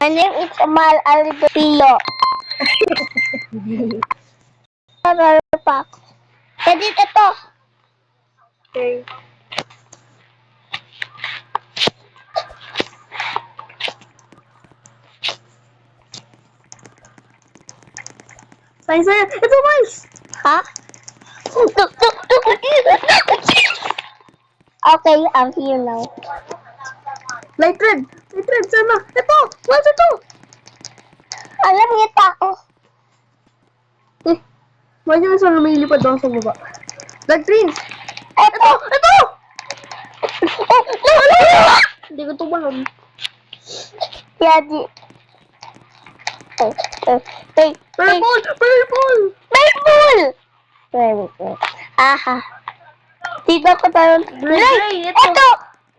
My name is Amal Albertillo. Pack. Edit ito. Okay. Sa'yo. Ito, Miles! Ha? Okay, I'm here now. Light red! Light red, sana! Ito! Miles, ito! Alam niya ako. Miles yung isa lumilipad doon sa baba. Light green! Ito! Ito! Hindi ko tumalon. Yadi. Hey. Purple! Purple! Purple! Wait. Aha. Dito ko tayo. Gray, ito. Ito!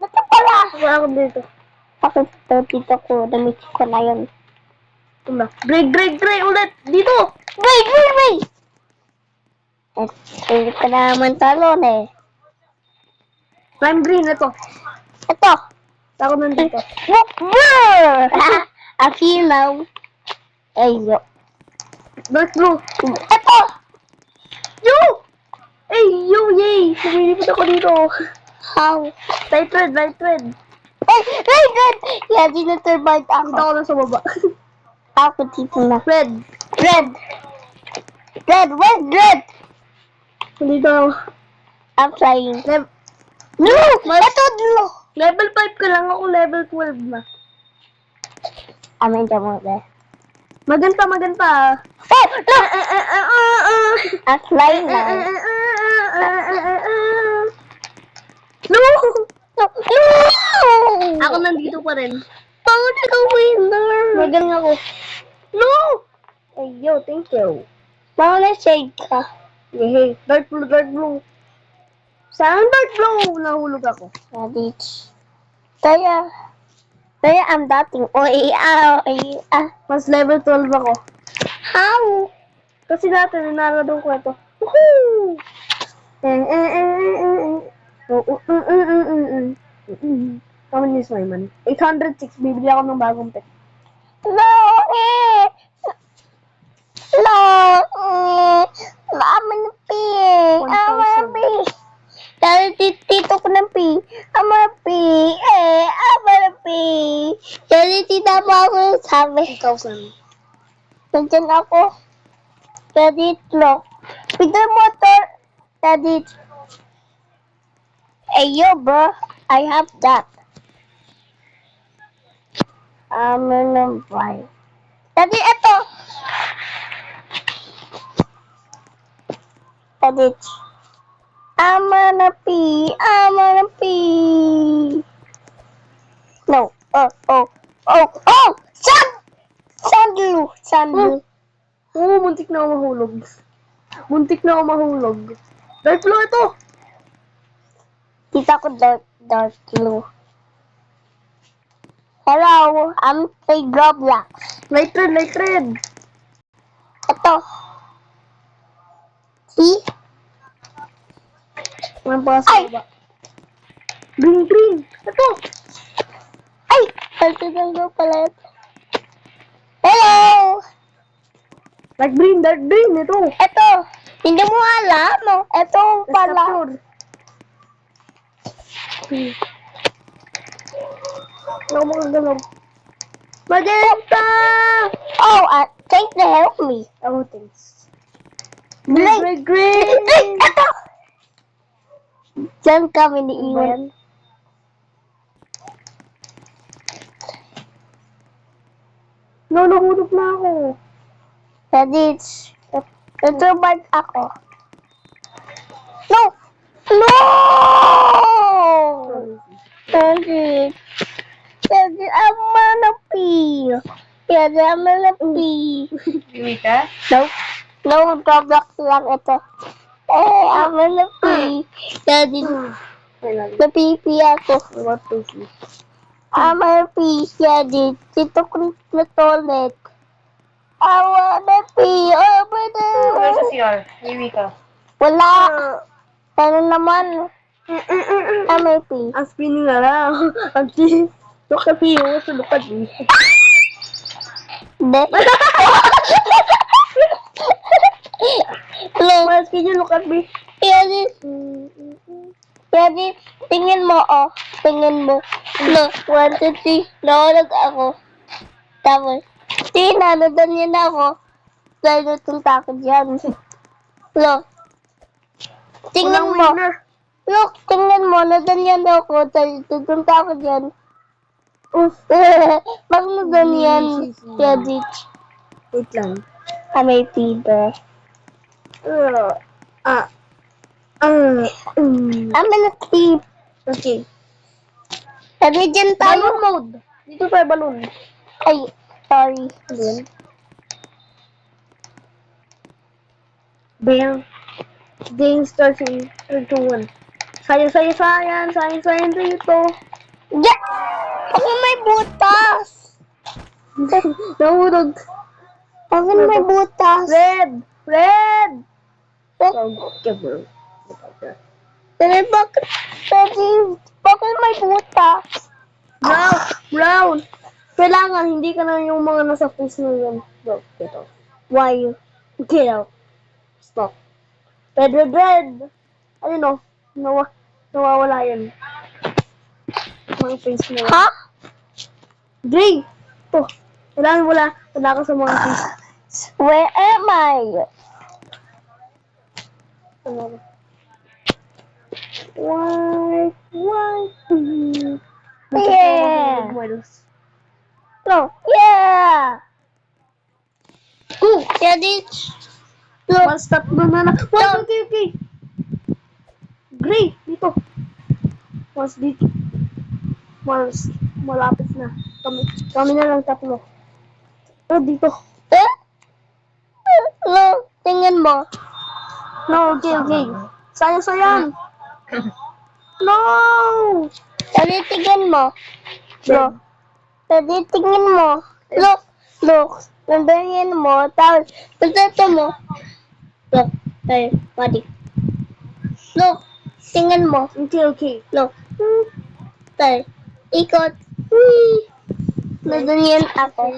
Ito pala. Wala ako dito. Bakit ito? Dito ko. Damit ko na yun. Ito na. Gray ulit! Dito! Wait! Hindi ka naman talon eh. Lime green, ito. Ito. Ako nandito. Brr! I feel now. Ayo. Dark blue. Ito. Yo! Hey, yo, yay! Lumilipad ako dito. How? Light red. Hey, red! Yeah, dino-turbine Dito ako. ako na sa baba. Ako dito na. Red. Red! Nandito ako. I'm flying. No! Mas- Ito, blue! Level 5 ka lang ako, level 12 na. Amin ka mo there. Maganda. Oh! No! I'm flying now. No! No! Ako nandito pa rin. Paano ka winner? Magaling ako. No! Hey, yo, thank you. Paano shade ka? Hey, dark blue. Saan dark blue? Nahulog ako. Radich. Kaya I'm dating. Mas level 12 ako. How? Kasi dati, nanalo ko ito. Woohoo! Kami ni Simon. 806, bibili ako ng bagong pet. No! I'm gonna pee. I'm gonna pee. Dahil tito ko ng pee. I'm gonna pee. I'm gonna pee. Dahil tita mo ako sabi. 1,000. Nandiyan ako. Ready, look. Peter motor. Ready. Hey, yo, bro. I have that. I'm gonna buy. Ready, ito. Ready. I'm gonna pee. No. Oh. Sand. Oo, muntik na ako mahulog. Dark blue ito! Kita ko dark blue. Hello, I'm playing Roblox. Light red. Ito. See? Walang pa sa Ay! baba. Green. Ito! Ay! Palto pala ito. Hello! Dark green. Ito! Ito. Hindi mo alam, no? Ito pala. Wala ko makagalaw. Magenta! Oh, thanks to help me. Oh, thanks. Green. Green! Ito! Diyan kami ni Iwan. No, nahulog na ako. Ready? Ito bag ako. No! Ready? I'm gonna pee. I'm gonna pee. Iwi ka? No, Roblox lang ito. I'm gonna pee. Ready? Napipi ako. What to see? I'm gonna pee. Ready? Dito ko na toilet. I wanna pee over there. CR? Iwi ka? Wala. Pero naman. I'm gonna pee. Ang spinning na lang. Ang cheese. Look at you. Look at me. Hindi. Look, Miles, can you look at me? Yadi, Yadi, tingin mo, oh. Tingin mo. Look, 1, 2, 3. Nakulag ako. Tapos, nanodan yan ako. Dahil natunta ako dyan. Look, tingnan Walang mo. winner. Look, tingnan mo. Nadanyan ako. Dahil natunta ako dyan. Pag nadanyan, Yadi, Wait lang. may fever. Ah. I'm gonna sleep. Okay. Sabi dyan tayo. Balloon mode. Dito tayo balloon. Ay, sorry. Then, bang. Game starts in 3, 2, 1. Sayang dito. Yeah! Ako may butas. Nahulog. Ako may butas. Red! Oh, Okay, bro. Sabi, bakit may butas? Brown! Kailangan, hindi ka na yung mga nasa face na yun. Bro, get off. Why? Get out. Stop. Red! Ano no? Nawawala yan. Mga face na yun. Ha? Gray! Ito. Kailangan wala ka sa mga face. Where am I? White. Yeah. Miles. No. Yeah. Daddy. Look. Miles, tatlo na. Okay. Gray! Dito. Miles, dito. Miles, malapit na. Kami na lang tatlo. Dito. Eh? Look. Tingnan mo. No, okay. Sayang. No! Daddy, tingnan mo. Look. Daddy, tingnan mo. Look. Nandanyan mo. Tapos, pagdato mo. Look. Ay, buddy. Look. Tingnan mo. Okay. Look. Tay. Ikot. Whee! Nandanyan ako.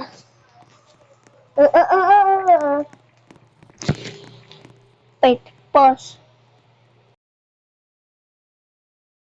Wait. Pause.